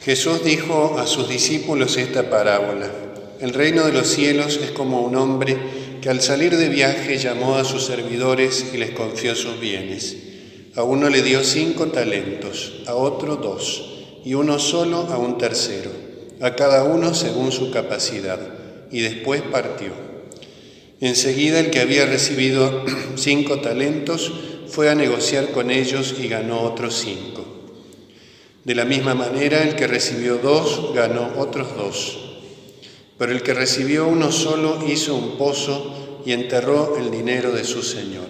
Jesús dijo a sus discípulos esta parábola: El reino de los cielos es como un hombre que al salir de viaje llamó a sus servidores y les confió sus bienes. A uno le dio 5 talentos, a otro 2, y uno solo a un tercero, a cada uno según su capacidad, y después partió. Enseguida el que había recibido 5 talentos fue a negociar con ellos y ganó otros 5. De la misma manera, el que recibió 2 ganó otros 2. Pero el que recibió uno solo hizo un pozo y enterró el dinero de su señor.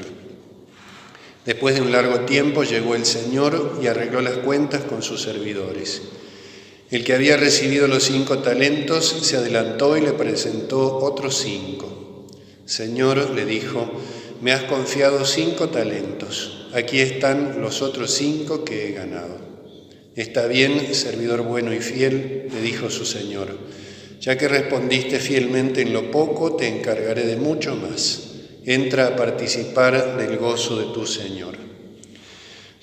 Después de un largo tiempo llegó el señor y arregló las cuentas con sus servidores. El que había recibido los 5 talentos se adelantó y le presentó otros 5. Señor, le dijo, me has confiado 5 talentos. Aquí están los otros 5 que he ganado. Está bien, servidor bueno y fiel, le dijo su señor. Ya que respondiste fielmente en lo poco, te encargaré de mucho más. Entra a participar del gozo de tu señor.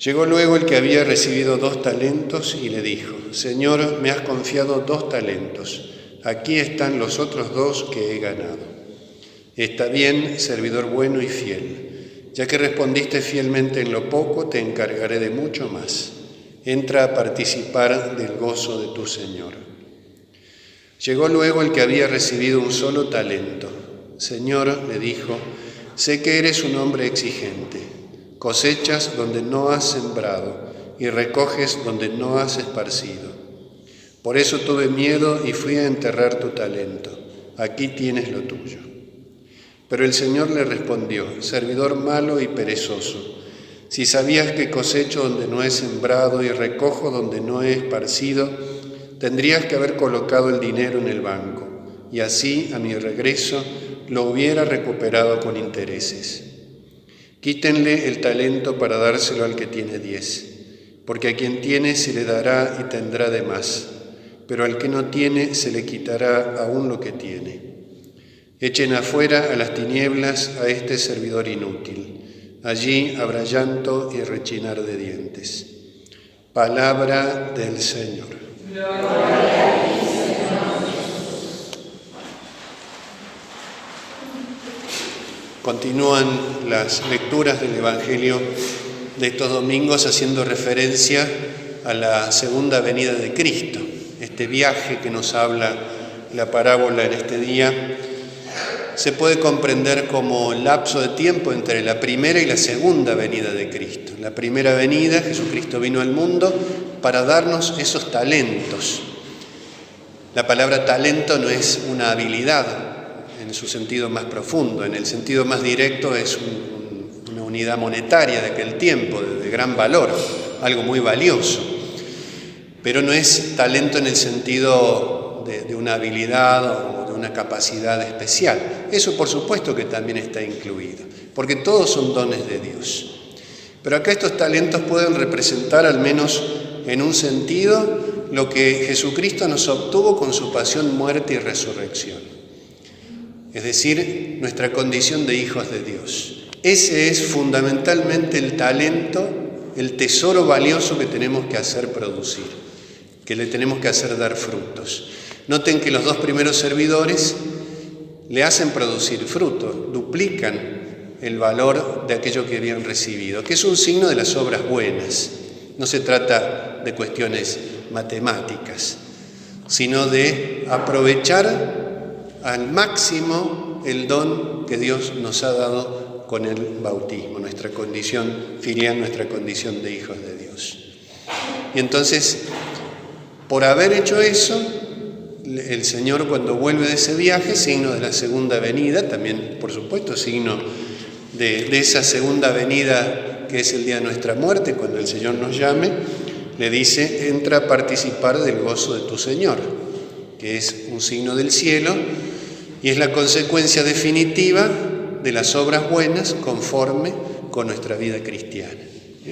Llegó luego el que había recibido 2 talentos y le dijo, Señor, me has confiado 2 talentos. Aquí están los otros 2 que he ganado. Está bien, servidor bueno y fiel. Ya que respondiste fielmente en lo poco, te encargaré de mucho más. Entra a participar del gozo de tu Señor. Llegó luego el que había recibido un solo talento. Señor, le dijo, sé que eres un hombre exigente. Cosechas donde no has sembrado y recoges donde no has esparcido. Por eso tuve miedo y fui a enterrar tu talento. Aquí tienes lo tuyo. Pero el Señor le respondió, servidor malo y perezoso. Si sabías que cosecho donde no he sembrado y recojo donde no he esparcido, tendrías que haber colocado el dinero en el banco, y así, a mi regreso, lo hubiera recuperado con intereses. Quítenle el talento para dárselo al que tiene 10, porque a quien tiene se le dará y tendrá de más, pero al que no tiene se le quitará aún lo que tiene. Echen afuera a las tinieblas a este servidor inútil. Allí habrá llanto y rechinar de dientes. Palabra del Señor. Gloria a ti, Señor. Continúan las lecturas del Evangelio de estos domingos haciendo referencia a la segunda venida de Cristo. Este viaje que nos habla la parábola en este día se puede comprender como lapso de tiempo entre la primera y la segunda venida de Cristo. La primera venida, Jesucristo vino al mundo para darnos esos talentos. La palabra talento no es una habilidad en su sentido más profundo, en el sentido más directo es una unidad monetaria de aquel tiempo, de gran valor, algo muy valioso. Pero no es talento en el sentido de una habilidad o de una capacidad especial. Eso por supuesto que también está incluido, porque todos son dones de Dios. Pero acá estos talentos pueden representar, al menos en un sentido, lo que Jesucristo nos obtuvo con su pasión, muerte y resurrección. Es decir, nuestra condición de hijos de Dios. Ese es fundamentalmente el talento, el tesoro valioso que tenemos que hacer producir, que le tenemos que hacer dar frutos. Noten que los 2 primeros servidores le hacen producir fruto, duplican el valor de aquello que habían recibido, que es un signo de las obras buenas. No se trata de cuestiones matemáticas, sino de aprovechar al máximo el don que Dios nos ha dado con el bautismo, nuestra condición filial, nuestra condición de hijos de Dios. Y entonces, por haber hecho eso, el Señor cuando vuelve de ese viaje, signo de la segunda venida, también por supuesto signo de esa segunda venida que es el día de nuestra muerte, cuando el Señor nos llame, le dice, entra a participar del gozo de tu Señor, que es un signo del cielo y es la consecuencia definitiva de las obras buenas conforme con nuestra vida cristiana.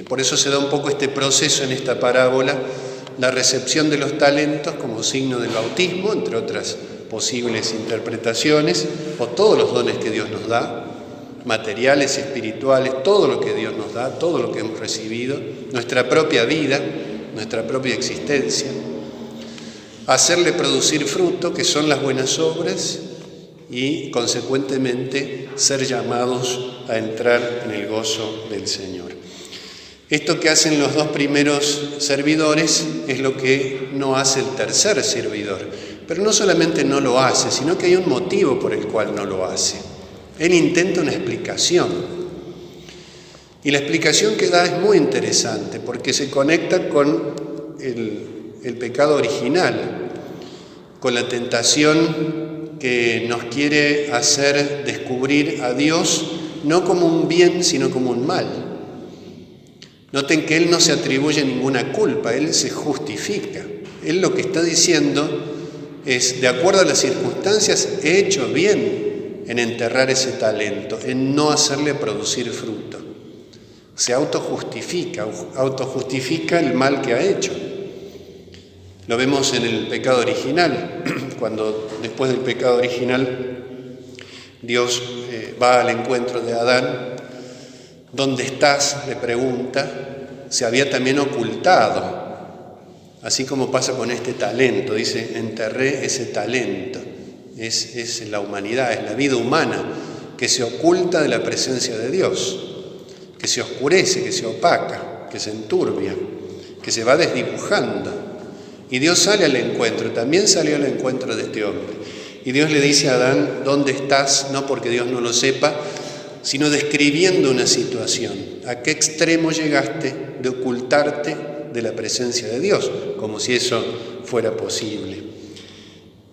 Por eso se da un poco este proceso en esta parábola, la recepción de los talentos como signo del bautismo, entre otras posibles interpretaciones, o todos los dones que Dios nos da, materiales, espirituales, todo lo que Dios nos da, todo lo que hemos recibido, nuestra propia vida, nuestra propia existencia. hacerle producir fruto, que son las buenas obras, y consecuentemente ser llamados a entrar en el gozo del Señor. Esto que hacen los dos primeros servidores es lo que no hace el tercer servidor. Pero no solamente no lo hace, sino que hay un motivo por el cual no lo hace. Él intenta una explicación. Y la explicación que da es muy interesante porque se conecta con el pecado original, con la tentación que nos quiere hacer descubrir a Dios no como un bien, sino como un mal. Noten que Él no se atribuye ninguna culpa, Él se justifica. Él lo que está diciendo es, de acuerdo a las circunstancias, he hecho bien en enterrar ese talento, en no hacerle producir fruto. Se autojustifica el mal que ha hecho. Lo vemos en el pecado original, cuando después del pecado original Dios va al encuentro de Adán. ¿Dónde estás?, le pregunta. Se había también ocultado, así como pasa con este talento. Dice, enterré ese talento. Es la humanidad, es la vida humana que se oculta de la presencia de Dios, que se oscurece, que se opaca, que se enturbia, que se va desdibujando. Y Dios sale al encuentro, también salió al encuentro de este hombre. Y Dios le dice a Adán, ¿dónde estás? No porque Dios no lo sepa, sino describiendo una situación. ¿A qué extremo llegaste de ocultarte de la presencia de Dios? Como si eso fuera posible.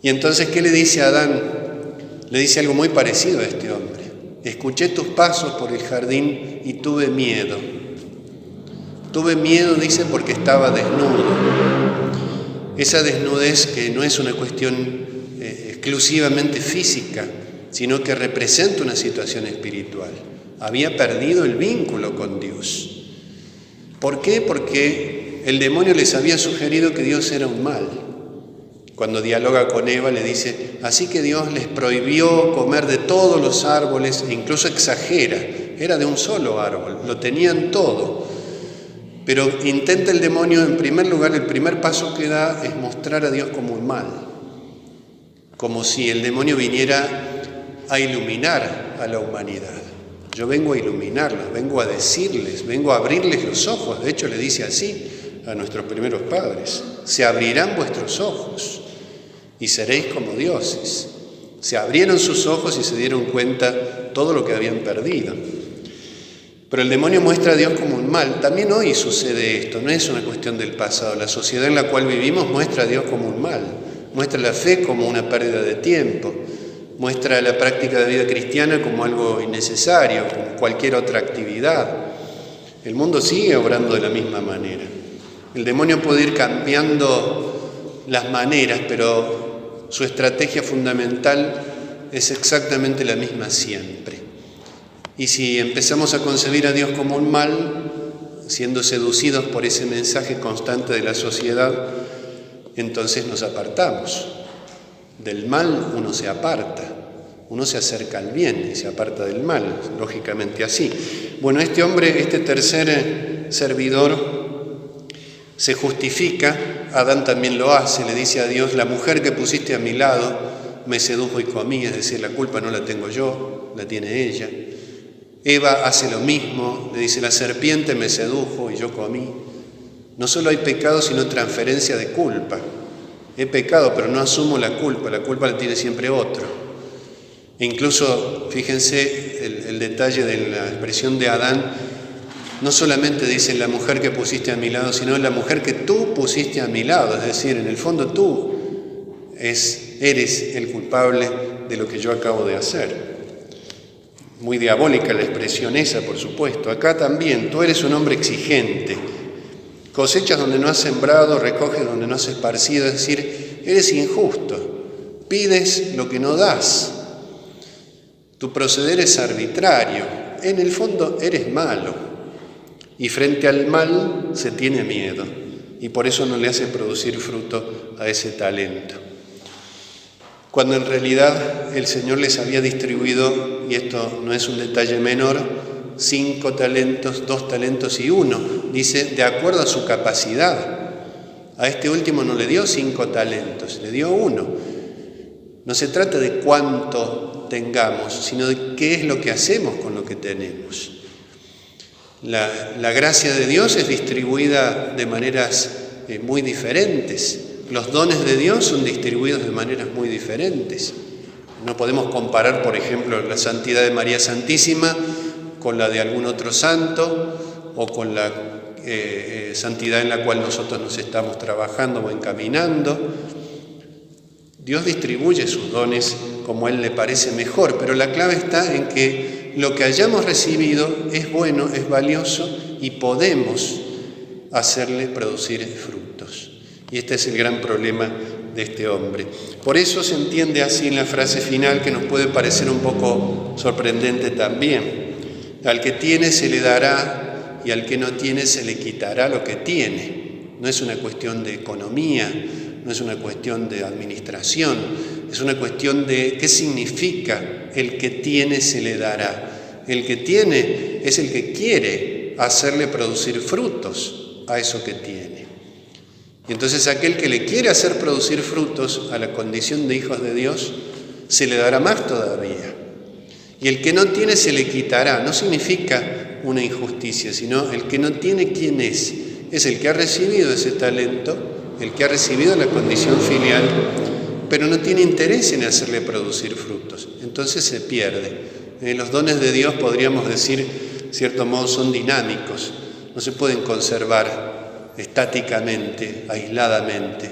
Y entonces, ¿qué le dice a Adán? Le dice algo muy parecido a este hombre. Escuché tus pasos por el jardín y tuve miedo. Tuve miedo, dice, porque estaba desnudo. Esa desnudez que no es una cuestión exclusivamente física, sino que representa una situación espiritual. Había perdido el vínculo con Dios. ¿Por qué? Porque el demonio les había sugerido que Dios era un mal. Cuando dialoga con Eva le dice, así que Dios les prohibió comer de todos los árboles, e incluso exagera, era de un solo árbol, lo tenían todo. Pero intenta el demonio, en primer lugar, el primer paso que da es mostrar a Dios como un mal, como si el demonio viniera a iluminar a la humanidad. Yo vengo a iluminarlos, vengo a decirles, vengo a abrirles los ojos. De hecho, le dice así a nuestros primeros padres, se abrirán vuestros ojos y seréis como dioses. Se abrieron sus ojos y se dieron cuenta todo lo que habían perdido. Pero el demonio muestra a Dios como un mal. También hoy sucede esto, no es una cuestión del pasado. La sociedad en la cual vivimos muestra a Dios como un mal, muestra la fe como una pérdida de tiempo, muestra la práctica de vida cristiana como algo innecesario, como cualquier otra actividad. El mundo sigue obrando de la misma manera. El demonio puede ir cambiando las maneras, pero su estrategia fundamental es exactamente la misma siempre. Y si empezamos a concebir a Dios como un mal, siendo seducidos por ese mensaje constante de la sociedad, entonces nos apartamos. Del mal uno se aparta, uno se acerca al bien y se aparta del mal, lógicamente así. Bueno, este hombre, este tercer servidor, se justifica. Adán también lo hace, le dice a Dios, la mujer que pusiste a mi lado me sedujo y comí, es decir, la culpa no la tengo yo, la tiene ella. Eva hace lo mismo, le dice, la serpiente me sedujo y yo comí. No solo hay pecado, sino transferencia de culpa. He pecado, pero no asumo la culpa la tiene siempre otro. E incluso, fíjense el detalle de la expresión de Adán, no solamente dice la mujer que pusiste a mi lado, sino la mujer que tú pusiste a mi lado, es decir, en el fondo tú eres el culpable de lo que yo acabo de hacer. Muy diabólica la expresión esa, por supuesto. Acá también, tú eres un hombre exigente. Cosechas donde no has sembrado, recoges donde no has esparcido, es decir, eres injusto. Pides lo que no das. Tu proceder es arbitrario. En el fondo eres malo. Y frente al mal se tiene miedo. Y por eso no le hace producir fruto a ese talento. Cuando en realidad el Señor les había distribuido, y esto no es un detalle menor, 5 talentos, 2 talentos y 1, dice, de acuerdo a su capacidad. A este último no le dio 5 talentos, le dio 1. No se trata de cuánto tengamos, sino de qué es lo que hacemos con lo que tenemos. La gracia de Dios es distribuida de maneras muy diferentes. Los dones de Dios son distribuidos de maneras muy diferentes. No podemos comparar, por ejemplo, la santidad de María Santísima con la de algún otro santo o con la santidad en la cual nosotros nos estamos trabajando o encaminando. Dios distribuye sus dones como Él le parece mejor, pero la clave está en que lo que hayamos recibido es bueno, es valioso y podemos hacerle producir frutos. Y este es el gran problema de este hombre. Por eso se entiende así en la frase final, que nos puede parecer un poco sorprendente también. Al que tiene se le dará y al que no tiene se le quitará lo que tiene. No es una cuestión de economía, no es una cuestión de administración, es una cuestión de qué significa el que tiene se le dará. El que tiene es el que quiere hacerle producir frutos a eso que tiene. Y entonces aquel que le quiere hacer producir frutos a la condición de hijos de Dios, se le dará más todavía. Y el que no tiene se le quitará. No significa una injusticia, sino el que no tiene, ¿quién es? Es el que ha recibido ese talento, el que ha recibido la condición filial, pero no tiene interés en hacerle producir frutos. Entonces se pierde. Los dones de Dios, podríamos decir, de cierto modo, son dinámicos. No se pueden conservar estáticamente, aisladamente.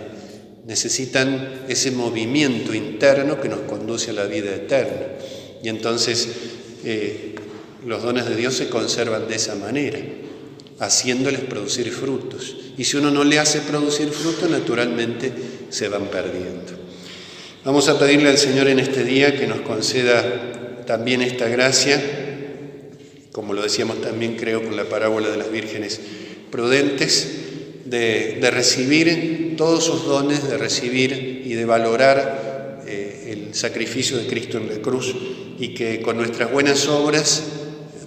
Necesitan ese movimiento interno que nos conduce a la vida eterna. Y entonces los dones de Dios se conservan de esa manera, haciéndoles producir frutos. Y si uno no le hace producir frutos, naturalmente se van perdiendo. Vamos a pedirle al Señor en este día que nos conceda también esta gracia, como lo decíamos también, creo, con la parábola de las vírgenes prudentes, de recibir todos sus dones, de recibir y de valorar el sacrificio de Cristo en la cruz, y que con nuestras buenas obras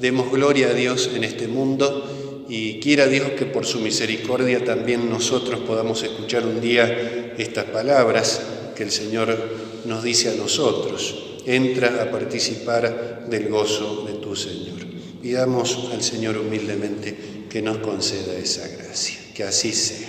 demos gloria a Dios en este mundo, y quiera Dios que por su misericordia también nosotros podamos escuchar un día estas palabras que el Señor nos dice a nosotros: entra a participar del gozo de tu Señor. Pidamos al Señor humildemente que nos conceda esa gracia. Que así sea.